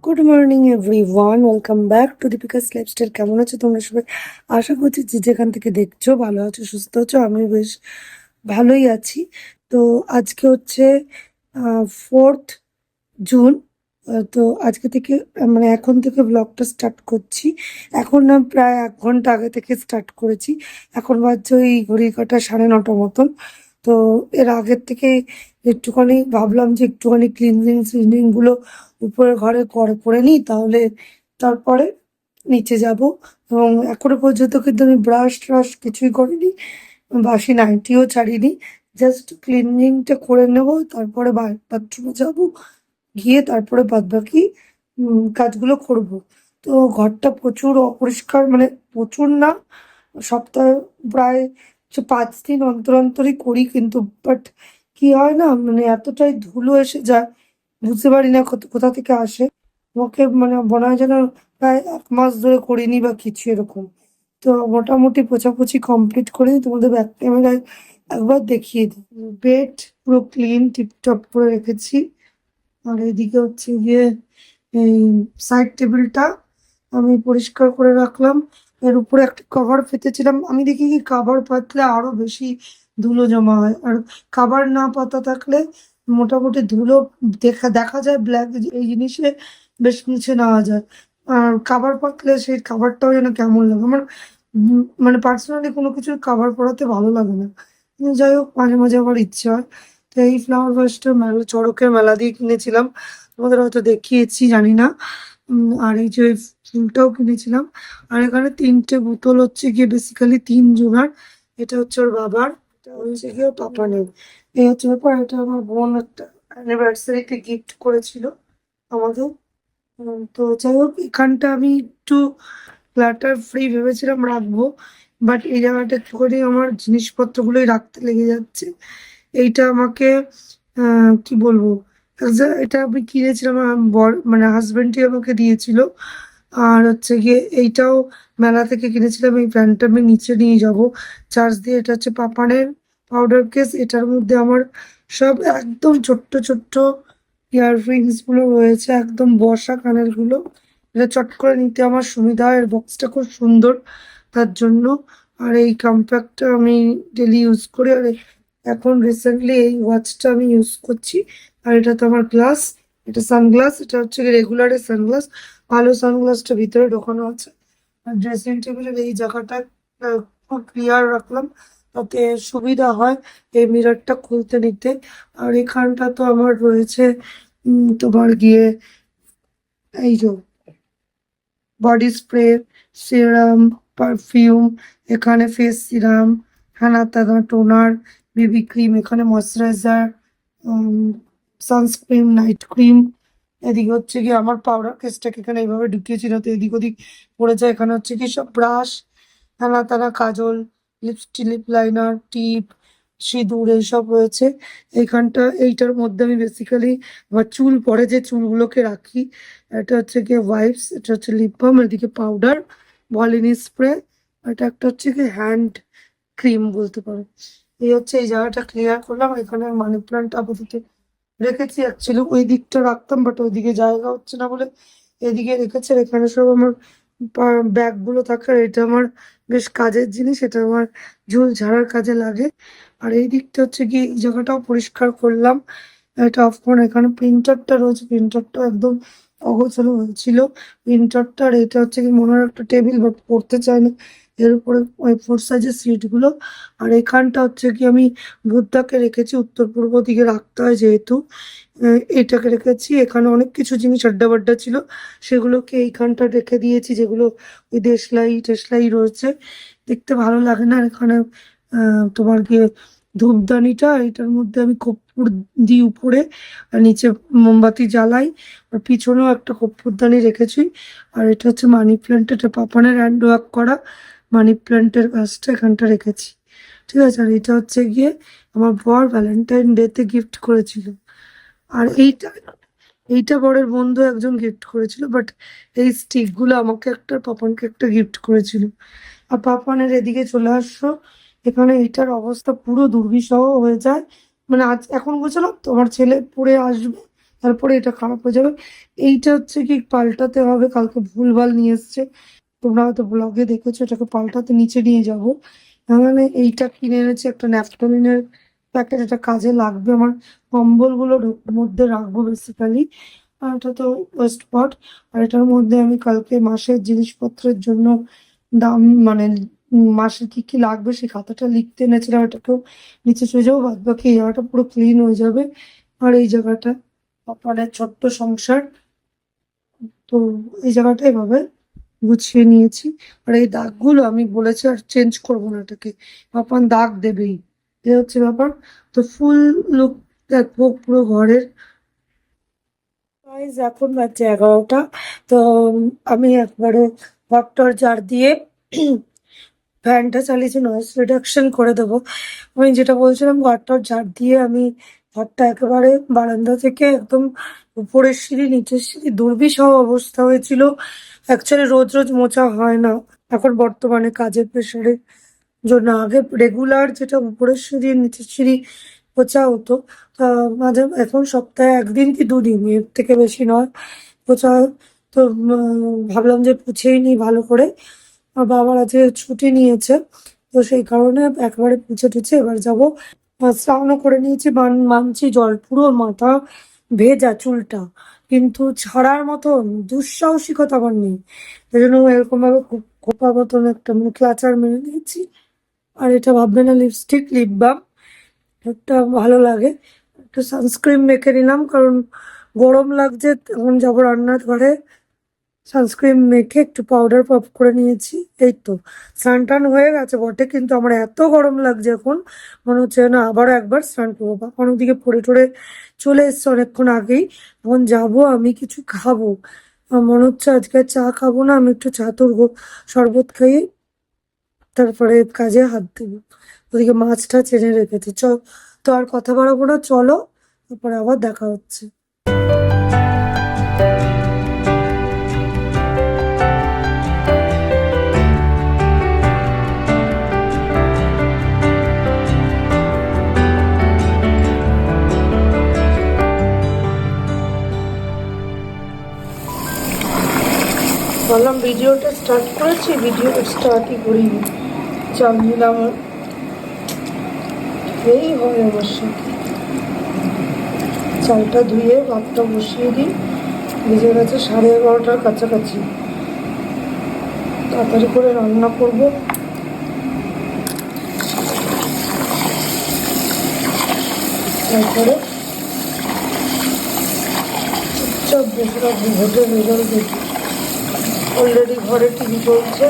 Good morning everyone, welcome back to Deepika's lifestyle. কেমন আছো তোমরা সবাই? আশা করছি যে যেখান থেকে দেখছো ভালো আছো, সুস্থ আছো। আমি বেশ ভালোই আছি। তো আজকে হচ্ছে 4th জুন। তো আজকে থেকে মানে এখন থেকে ব্লগটা স্টার্ট করছি। এখন না, প্রায় 1 ঘন্টা আগে থেকে স্টার্ট করেছি। এখন বাজছে ওই ঘড়ির কাঁটা 9:30 মতন। তো এর আগের থেকে একটুখানি ভাবলাম যে একটুখানি ক্লিনজিং গুলো উপরের ঘরে করে নিই, তাহলে তারপরে নিচে যাব। এবং এখনো পর্যন্ত কিন্তু আমি ব্রাশ ট্রাশ কিছুই করিনি, বাসি নাইটিও ছাড়িনি। জাস্ট ক্লিনজিংটা করে নেব, তারপরে বাথরুমে যাব, গিয়ে তারপরে বাদবাকি কাজগুলো করব। তো ঘরটা প্রচুর অপরিষ্কার, মানে প্রচুর না, সপ্তাহে প্রায় 5 দিন অন্তর অন্তরই করি, কিন্তু বাট কি হয় না, মানে এতটাই ধুলো এসে যায়, বুঝতে পারি না কোথা থেকে আসে। আমাকে মানে মনে হয় যেন প্রায় 1 মাস ধরে করিনি বা কিছু এরকম। তো মোটামুটি পোছাপুছি কমপ্লিট করে তোমাদের ব্যাক ক্যামেরায় একবার দেখিয়ে দিই। বেড পুরো ক্লিন টিপটপ করে রেখেছি। আর এদিকে হচ্ছে গিয়ে এই সাইড টেবিলটা আমি পরিষ্কার করে রাখলাম। এর উপরে একটা কভার পেতেছিলাম, আমি দেখি কি কভার পাতলে আরো বেশি ধুলো জমা হয়, আর কভার না পাতা থাকলে মোটামুটি ধুলো দেখা দেখা যায় ব্ল্যাক, এই জিনিসে বেশ মুছে নেওয়া যায়। আর কভার পাতলে সেই কভারটাও যেন কেমন লাগে আমার। মানে পার্সোনালি কোনো কিছুর কভার পরাতে ভালো লাগে না, কিন্তু যাই হোক, মাঝে মাঝে আমার ইচ্ছে হয়। তো এই ফ্লাওয়ার ভাসটা মেলা, চড়কের মেলা দিয়ে কিনেছিলাম, তোমাদের হয়তো দেখিয়েছি জানি না। আর এই যে ফুলটাও কিনেছিলাম। আর এখানে 3টে বোতল হচ্ছে গিয়ে বেসিক্যালি 3 জনের। এটা হচ্ছে ওর বাবার, এটা হচ্ছে গিয়ে ওর পাপানের। এই হচ্ছে ব্যাপার। এটা আমার বোন একটা অ্যানিভার্সারিতে গিফট করেছিল আমাকে। তো যাই হোক, এখানটা আমি একটু ক্লাটার ফ্রি ভেবেছিলাম রাখবো, বাট এই জায়গাটা একটুখানি আমার জিনিসপত্রগুলোই রাখতে লেগে যাচ্ছে। এইটা আমাকে কি বলবো, এটা আমি কিনেছিলাম, আমার মানে হাজবেন্ডই আমাকে দিয়েছিল। আর হচ্ছে গিয়ে এইটাও মেলা থেকে কিনেছিলাম। এই প্যান্টটা আমি নিচে নিয়ে যাব চার্জ দিয়ে। এটা হচ্ছে পাপানের পাউডার কেস, এটার মধ্যে আমার সব একদম ছোট্ট ছোট্ট ইয়াররিংস গুলো রয়েছে, একদম বসা কানের গুলো। এটা চট করে নিতে আমার সুবিধা হয়, এর বক্সটা খুব সুন্দর তার জন্য। আর এই কম্প্যাক্টটা আমি ডেলি ইউজ করি। আর এখন রিসেন্টলি এই ওয়াচটা আমি ইউজ করছি। আর এটা তো আমার গ্লাস, এটা সানগ্লাস, এটা হচ্ছে রেগুলারের সানগ্লাস। ভালো সানগ্লাসটা ভিতরে ঢোকানো আছে। আর ড্রেসিং টেবিলের এই জায়গাটা খুব ক্লিয়ার রাখলাম, তাতে সুবিধা হয় এই মিররটা খুলতে নিতে। আর এখানটা তো আমার রয়েছে তোমার গিয়ে এই যে বডি স্প্রে, সিরাম, পারফিউম, এখানে ফেস সিরাম, হেনা তেনা টোনার, বেবি ক্রিম, এখানে ময়শ্চারাইজার, সানস্ক্রিন, নাইট ক্রিম। এদিকে হচ্ছে কি আমার পাউডার কেসটাকে এখানে এইভাবে ঢুকিয়েছি না তো এদিক ওদিক পড়ে যায়। এখানে হচ্ছে কি সব ব্রাশ, হেনা তেনা, কাজল, লিপস্টিক, লিপ লাইনার, টিপ, সিঁদুর, এইসব রয়েছে এইখানটা। এইটার মধ্যে আমি বেসিক্যালি আমার চুল পরে যে চুলগুলোকে রাখি। এটা হচ্ছে গিয়ে ওয়াইপস, এটা হচ্ছে লিপ বাম, এদিকে পাউডার, ভলিনি স্প্রে, এটা একটা হচ্ছে কি হ্যান্ড ক্রিম বলতে পারো। এই হচ্ছে এই জায়গাটা ক্লিয়ার করলাম। এখানে মানি প্ল্যান্ট আপাতত রেখেছি, অ্যাকচুয়ালি ওই দিকটা রাখতাম বাট ওইদিকে জায়গা হচ্ছে না বলে এদিকে রেখেছি। আর এখানে সব আমার ব্যাগ গুলো থাকে। আর এটা আমার বেশ কাজের জিনিস, এটা আমার ঝুল ঝাড়ার কাজে লাগে। আর এই দিকটা হচ্ছে কি এই জায়গাটাও পরিষ্কার করলাম। এটা অফ করে এখানে প্রিন্টারটা রয়েছে, প্রিন্টারটা একদম অগোছালো হয়েছিল প্রিন্টারটা। আর এটা হচ্ছে কি মনে হয় একটা টেবিল, বাট পড়তে চায় না, এর উপরে ওই 4 সাইজের সিট গুলো। আর এখানটা হচ্ছে কি আমি বুদ্ধাকে রেখেছি, উত্তর পূর্ব দিকে রাখতে হয় যেহেতু। এটাকে রেখেছি। এখানে অনেক কিছু জিনিস আড্ডা বাড্ডা ছিল, সেগুলোকে এইখানটা রেখে দিয়েছি, যেগুলো ওই দেশলাই টেশলাই রয়েছে, দেখতে ভালো লাগে না। আর এখানে তোমার গিয়ে ধূপদানিটা, এটার মধ্যে আমি কর্পূর দিই উপরে, আর নিচে মোমবাতি জ্বালাই। আর পিছনেও একটা কর্পূরদানি রেখেছি। আর এটা হচ্ছে মানি প্ল্যান্ট, এটা পাপানের হ্যান্ড ওয়ার্ক করা মানি প্ল্যান্টের গাছটা এখানটা রেখেছি। ঠিক আছে। আর এটা হচ্ছে গিয়ে আমার বর ভ্যালেন্টাইন ডে তে গিফট করেছিল। আর এইটা এইটা বরের বন্ধু একজন গিফট করেছিল, বাট এই স্টিক গুলো আমাকে একটা, পাপানকে একটা গিফট করেছিল। আর পাপানের এদিকে চলে আসছো, এখানে এইটার অবস্থা পুরো দুর্বিষহ হয়ে যায়। মানে আজ এখন বুঝলাম তোমার ছেলে পড়ে আসবে, তারপরে এটা খারাপ হয়ে যাবে। এইটা হচ্ছে কি পাল্টাতে হবে, কালকে ভুলভাল নিয়ে এসছে, তোমরা হয়তো ব্লগে দেখেছো, এটাকে পাল্টাতে নিচে নিয়ে যাব। মানে এইটা কিনে এনেছি একটা ন্যাপথলিনের প্যাকেট, এটা কাজে লাগবে আমার, কম্বলগুলোর মধ্যে রাখবো বেসিক্যালি। আর এটা তো ওয়েস্ট পট। আর এটার মধ্যে আমি কালকে মাসের জিনিসপত্রের জন্য দাম মানে মাসে কি কি লাগবে সেই খাতাটা লিখতে এনেছিলাম, এটাকেও নিচে চলে যাবো। বাদ বাকি এই জায়গাটা পুরো ক্লিন হয়ে যাবে। আর এই জায়গাটা মানে ছোট্ট সংসার, তো এই জায়গাটা এভাবে গুছিয়ে নিয়েছি। আর এই দাগগুলো আমি বলেছি আর চেঞ্জ করবো না, এটাকে পাপান দাগ দেবেই, এ হচ্ছে ব্যাপার। তো ফুল লুক দেখবো পুরো ঘরের। গাইস এখন বাজছে 11টা। তো আমি একবারে ঘর টর ঝাড় দিয়ে ফ্যানটা চালিয়েছি, নয়েজ রিডাকশন করে দেবো। আমি যেটা বলছিলাম, ঘর টর ঝাড় দিয়ে আমি ঘরটা একেবারে বারান্দা থেকে একদম উপরের সিঁড়ি নিচের সিঁড়ি দুর্বিষহ অবস্থা হয়েছিল। অ্যাকচুয়ালি রোজ রোজ মোছা হয় না এখন বর্তমানে কাজের প্রেশারে জন্য। আগে রেগুলার যেটা উপরের সিঁড়ি নিচের সিঁড়ি পোছা হতো, মাঝে এখন সপ্তাহে একদিন কি দুদিন, এর থেকে বেশি নয় পোছা হয়। তো ভাবলাম যে পুছেই নিই ভালো করে। আর বাবার আজকে ছুটি নিয়েছে, তো সেই কারণে একবারে পুছে টুছে এবার যাবো। স্নানও করে নিয়েছি, মানছি জল পুরো মাথা ভেজা চুলটা, কিন্তু ছাড়ার মতন দুঃসাহসিকতা আমার নেই। এই জন্য এরকম ভাবে খোপা মতন একটা মুখ আচার মেরে নিয়েছি। আর এটা ভাববে না লিপস্টিক, লিপ বাম, একটা ভালো লাগে। একটু সানস্ক্রিন মেখে নিলাম কারণ গরম লাগছে, এখন যাবো রান্নার ঘরে। সানস্ক্রিন মেখে একটু পাউডার পপ করে নিয়েছি। এই তো স্নান টান হয়ে গেছে বটে, কিন্তু আমার এত গরম লাগছে এখন, মনে হচ্ছে না আবার একবার স্নান করবো। বাবা ওদিকে পড়ে টরে চলে এসছে অনেকক্ষণ আগেই। এখন যাবো, আমি কিছু খাবো। আমার মনে হচ্ছে আজকে আর চা খাবো না, আমি একটু চা তুলবো, শরবত খাইয়ে তারপরে কাজে হাত দেবো। ওদিকে মাছটা চেনে রেখেছি। তো আর কথা বাড়াবো না, চলো তারপরে আবার দেখা হচ্ছে। বললাম ভিডিওটা স্টার্ট করেছি, ভিডিও স্টার্টই করিনি, চাল নিলাম। এই হয় আমার সাথে, চালটা ধুয়ে ভাতটা বসিয়ে দিই, ভিজে গেছে 11:30টার কাছাকাছি। তাড়াতাড়ি করে রান্না করব। তারপরে চুপচাপ বসে রাখবো, ভোটের রেজাল্ট দেখি। অলরেডি ঘরে টিভি চলছে।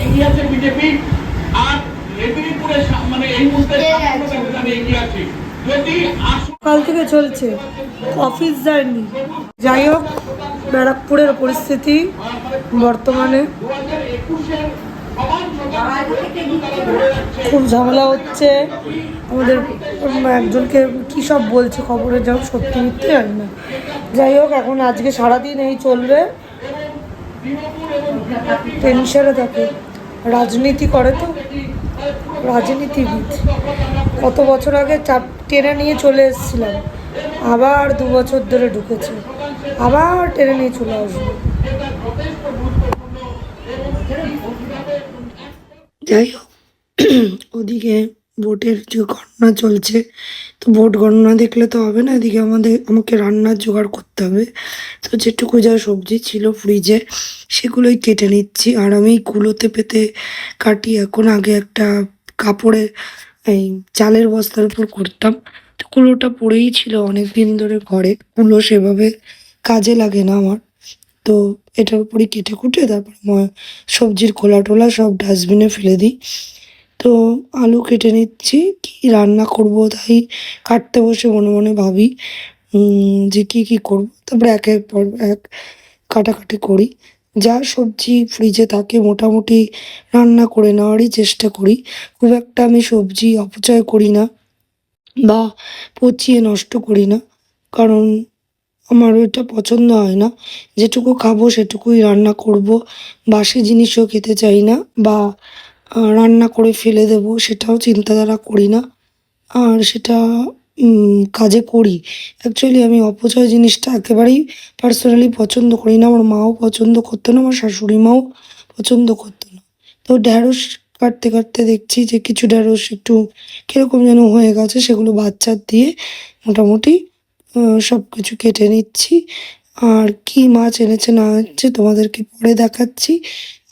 এগিয়ে আছে বিজেপি আর মেদিনীপুরে মানে এই মুহূর্তে এগিয়ে আছে। যদি কাল থেকে চলছে অফিস জার্নি। যাই হোক, ব্যারাকপুরের পরিস্থিতি বর্তমানে খুব ঝামেলা হচ্ছে। আমাদের একজনকে কী সব বলছে খবরে, যাও সত্যি মিথ্যে জানি না। যাই হোক, এখন আজকে সারাদিন এই চলবে, টেনশনে থাকে। রাজনীতি করে তো, রাজনীতিবিদ। কত বছর আগে চাপ টেনে নিয়ে চলে এসেছিলাম, আবার 2 বছর ধরে ঢুকেছে, আবার টেনে নিয়ে চলে আসবো। যাই হোক, ওদিকে ভোটের যে গণনা চলছে, তো ভোট গণনা দেখলে তো হবে না, এদিকে আমাকে রান্নার জোগাড় করতে হবে। তো যেটুকু যা সবজি ছিল ফ্রিজে সেগুলোই কেটে নিচ্ছি। আর আমি কুলোতে পেতে কাটি এখন, আগে একটা কাপড়ে এই চালের বস্তার উপর করতাম। তো কুলোটা পড়েই ছিল অনেক দিন ধরে ঘরে, কুলো সেভাবে কাজে লাগে না আমার। তো এটার উপরই কেটে কুটে তারপর সবজির খোলা টোলা সব ডাস্টবিনে ফেলে দিই। তো আলু কেটে নিচ্ছি, কি রান্না করব তাই কাটতে বসে মনে মনে ভাবি যে কি কি করব, তারপরে একের পর এক কাটাকাটি করি। যা সবজি ফ্রিজে থাকে মোটামুটি রান্না করে নেওয়ারই চেষ্টা করি। খুব একটা আমি সবজি অপচয় করি না বা পচিয়ে নষ্ট করি না, কারণ আমার এটা পছন্দ হয় না। যেটুকু খাবো সেটুকুই রান্না করব। বাসি জিনিসও খেতে চাই না, বা রান্না করে ফেলে দেবো সেটাও চিন্তাধারা করি না। আর সেটা কাজে করি। অ্যাকচুয়ালি আমি অপচয় জিনিসটা একেবারেই পার্সোনালি পছন্দ করি না। আমার মাও পছন্দ করতো না, আমার শাশুড়ি মাও পছন্দ করতো না। তো ঢ্যাঁড়স কাটতে কাটতে দেখছি যে কিছু ঢ্যাঁড়স একটু কিরকম যেন হয়ে গেছে, সেগুলো বাচ্চার দিয়ে মোটামুটি সব কিছু কেটে নিচ্ছি। আর কি মাছ এনেছে না এনেছে তোমাদেরকে পরে দেখাচ্ছি।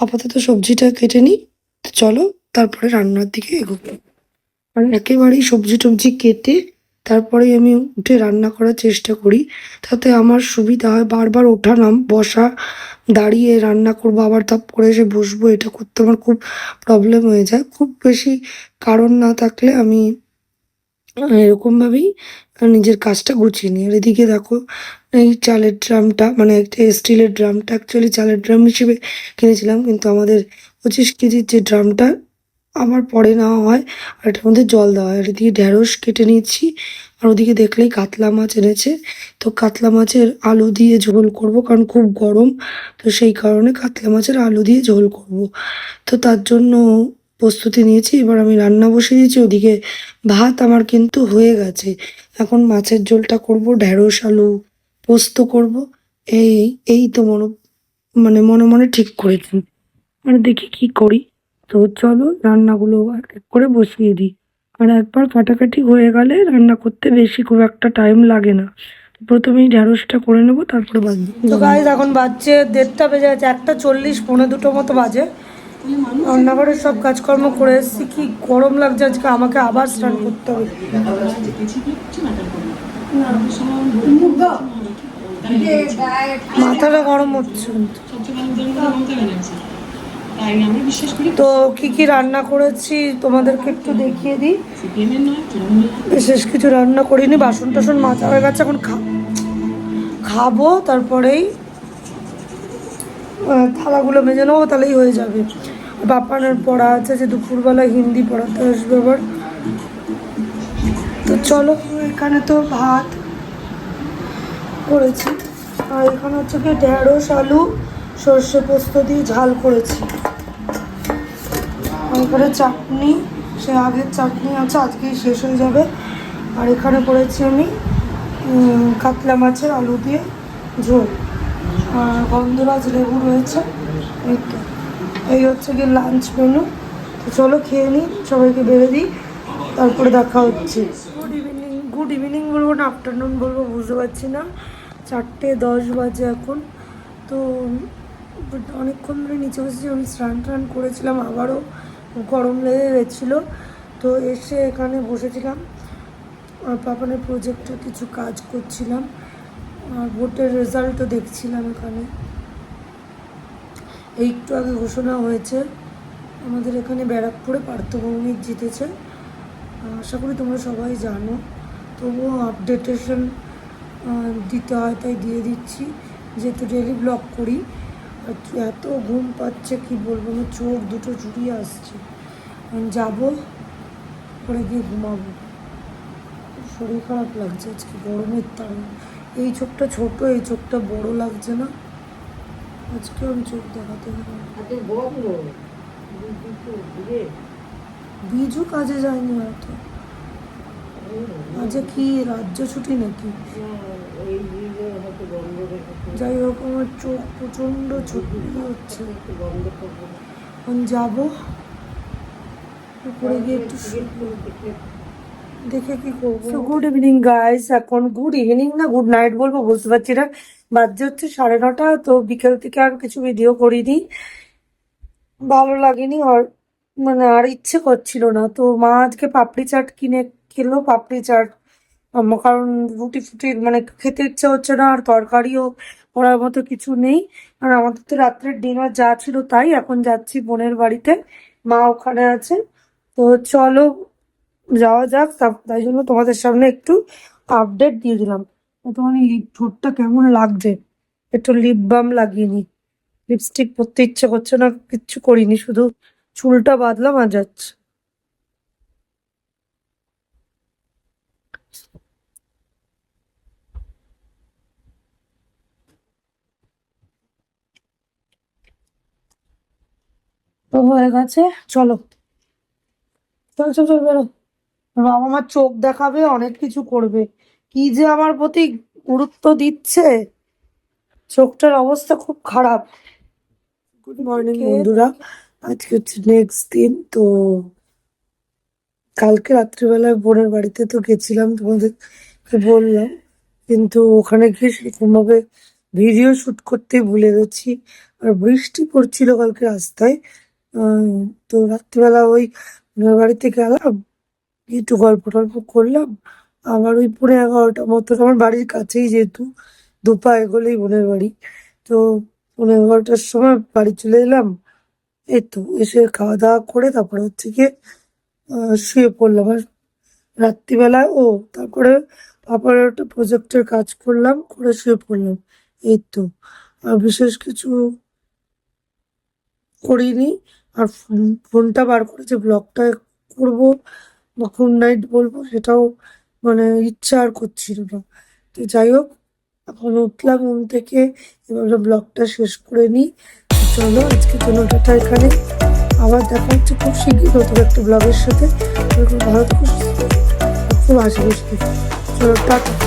আপাতত সবজিটা কেটে নিই। তো চলো তারপরে রান্নার দিকে এগোবো। আর একেবারেই সবজি টবজি কেটে তারপরেই আমি উঠে রান্না করার চেষ্টা করি। তাতে আমার সুবিধা হয়, বারবার ওঠা নাম বসা, দাঁড়িয়ে রান্না করবো আবার ধপ করে এসে বসবো, এটা করতে আমার খুব প্রবলেম হয়ে যায়। খুব বেশি কারণ না থাকলে আমি এরকমভাবেই নিজের কাজটা গুছিয়ে নিই। আর এদিকে দেখো, এই চালের ড্রামটা, মানে একটা স্টিলের ড্রামটা অ্যাকচুয়ালি চালের ড্রাম হিসেবে কিনেছিলাম, কিন্তু আমাদের 25 কেজির যে ড্রামটা আমার পরে নেওয়া হয়, আর এটার মধ্যে জল দেওয়া হয়। আর এদিকে ঢ্যাঁড়স কেটে নিচ্ছি। আর ওদিকে দেখলেই কাতলা মাছ এনেছে। তো কাতলা মাছের আলু দিয়ে ঝোল করব, কারণ খুব গরম। তো সেই কারণে কাতলা মাছের আলু দিয়ে ঝোল করব। তো তার জন্য প্রস্তুতি নিয়েছি। এবার আমি রান্না বসিয়ে দিয়েছি। ওদিকে ভাত আমার কিন্তু হয়ে গেছে। এখন মাছের ঝোলটা করব, ঢ্যাঁড়স আলু পোস্ত করব। এই এই তো মানে মনে মনে ঠিক করেছি। মানে দেখি কি করি। তো চলো রান্নাগুলো এক এক করে বসিয়ে দিই। আর একবার কাটাকাটি হয়ে গেলে রান্না করতে বেশি খুব একটা টাইম লাগে না। প্রথমেই ঢ্যাঁড়সটা করে নেবো, তারপরে বাজবে। তো গাইজ এখন বাজছে 1:30 বেজে গেছে, 1:40, 1:45 মতো বাজে। রান্নাঘরের সব কাজকর্ম করে এসেছি। কি গরম লাগছে আজকে, আমাকে আবার স্নান করতে হবে। মাথাটা গরম হচ্ছে। তো কি কি রান্না করেছি তোমাদেরকে একটু দেখিয়ে দিই। বিশেষ কিছু রান্না করিনি, বাসন টাসন মাজা হয়ে গেছে। এখন খাবো, তারপরেই থালাগুলো মেজে নেবো, তাহলেই হয়ে যাবে। বাপানের পড়া আছে, যে দুপুরবেলা হিন্দি পড়াতে আসবে আবার। তো চলো, এখানে তো ভাত করেছি, আর এখানে হচ্ছে কি ঢ্যাঁড়স আলু সর্ষে পোস্ত দিয়ে ঝাল করেছি। আর এখানে চাটনি, সে আগের চাটনি আছে, আজকেই শেষ হয়ে যাবে। আর এখানে করেছি আমি কাতলা মাছের আলু দিয়ে ঝোল, আর গন্ধরাজ লেবু রয়েছে। এই তো, এই হচ্ছে কি লাঞ্চ মেনু। তো চলো খেয়ে নিই, সবাইকে বেড়ে দিই, তারপরে দেখা হচ্ছে। গুড ইভিনিং বলবো না আফটারনুন বলবো বুঝতে পারছি না। 4:10 বাজে এখন। তো অনেকক্ষণ ধরে নিচে বসেছি, আমি স্নান টান করেছিলাম, আবারও গরম লেগে গেছিলো। তো এসে এখানে বসেছিলাম, আর পাপানের প্রজেক্টের কিছু কাজ করছিলাম, আর ভোটের রেজাল্টও দেখছিলাম। এখানে এই একটু আগে ঘোষণা হয়েছে আমাদের এখানে ব্যারাকপুরে পার্থভৌমিক জিতেছে। আশা করি তোমরা সবাই জানো, তবুও আপডেটেশন দিতে হয়, তাই দিয়ে দিচ্ছি, যেহেতু ডেলি ব্লগ করি। আর এত ঘুম পাচ্ছে কি বলবো, আমার চোখ দুটো জুড়িয়ে আসছে। যাবো, পরে গিয়ে ঘুমাবো। শরীর খারাপ লাগছে আজকে গরমের তাড়না। এই চোখটা ছোট, এই চোখটা বড় লাগছে না। আজকে আমি চোখ দেখাতে হবে। বিজু কাজে যায়নি হয়তো, আজকে কি রাজ্য ছুটি নাকি? যাই হোক, আমার চোখ প্রচন্ড ছোট হচ্ছে। এখন যাবো, উপরে গিয়ে একটু দেখে কি করবো। গুড ইভিনিং গাইস, এখন গুড ইভিনিং না গুড নাইট বলবো বুঝতে পারছি না। বাজে হচ্ছে 9:30। তো বিকেল থেকে আর কিছু ভিডিও করিনি, ভালো লাগেনি, আর মানে আর ইচ্ছে করছিল না। তো মা আজকে পাপড়ি চাট কিনে খেলো, পাপড়ি চাট। কারণ রুটি ফুটি মানে খেতে ইচ্ছে হচ্ছে না, আর তরকারিও করার মতো কিছু নেই। আর আমাদের তো রাত্রের ডিনার যা ছিল তাই। এখন যাচ্ছি বোনের বাড়িতে, মা ওখানে আছে। তো চলো যাওয়া যাক। তাই জন্য তোমাদের সামনে একটু আপডেট দিয়ে দিলাম। তোমার এই ঠোঁটটা কেমন লাগছে, একটু লিপ বাম লাগিয়ে নি। লিপস্টিক পরতে ইচ্ছে করছে না, কিচ্ছু করিনি, শুধু চুলটা বাঁধলাম আর যাচ্ছে। তো হয়ে গেছে, চলো চলো চলো চলো বেরো। বাবা আমার চোখ দেখাবে, অনেক কিছু করবে, কি যে আমার প্রতি গুরুত্ব দিচ্ছে, চোখটার অবস্থা খুব খারাপ। গুড মর্নিং বন্ধুরা, আজকে হচ্ছে নেক্সট দিন। তো কালকে রাত্রিবেলায় বোনের বাড়িতে তো গেছিলাম, তোমাদেরকে বললাম, কিন্তু ওখানে গিয়ে সেরকম ভাবে ভিডিও শুট করতে ভুলে গেছি। আর বৃষ্টি পড়ছিল কালকে রাস্তায়। তো রাত্রিবেলা ওই বোনের বাড়িতে গেলাম, একটু গল্প টল্প করলাম। আবার ওই 11:30 মতো, আমার বাড়ির কাছেই যেহেতু, দুপা এগোলেই বোনের বাড়ি। তো 11:30টার সময় বাড়ি চলে এলাম। এই তো এসে খাওয়া দাওয়া করে তারপরে হচ্ছে গিয়ে শুয়ে পড়লাম। আর রাত্রিবেলায় তারপরে আবার একটা প্রজেক্টের কাজ করলাম, করে শুয়ে পড়লাম। এই তো, আর বিশেষ কিছু করিনি। আর ফোনটা বার করে যে ব্লগটা করবো বা কোন নাইট বলবো সেটাও মানে ইচ্ছা আর করছিল না। তো যাই হোক, এখন উঠলাম ঘুম থেকে, এবার ব্লগটা শেষ করে নিই। চলো আজকের জন্য টাটা এখানে, আবার দেখা হচ্ছে খুব শীঘ্রই নতুন একটা ব্লগের সাথে। ভালো থেকো, সুস্থ থেকো, খুব হাসি খুশি থেকো। চলো টাটা।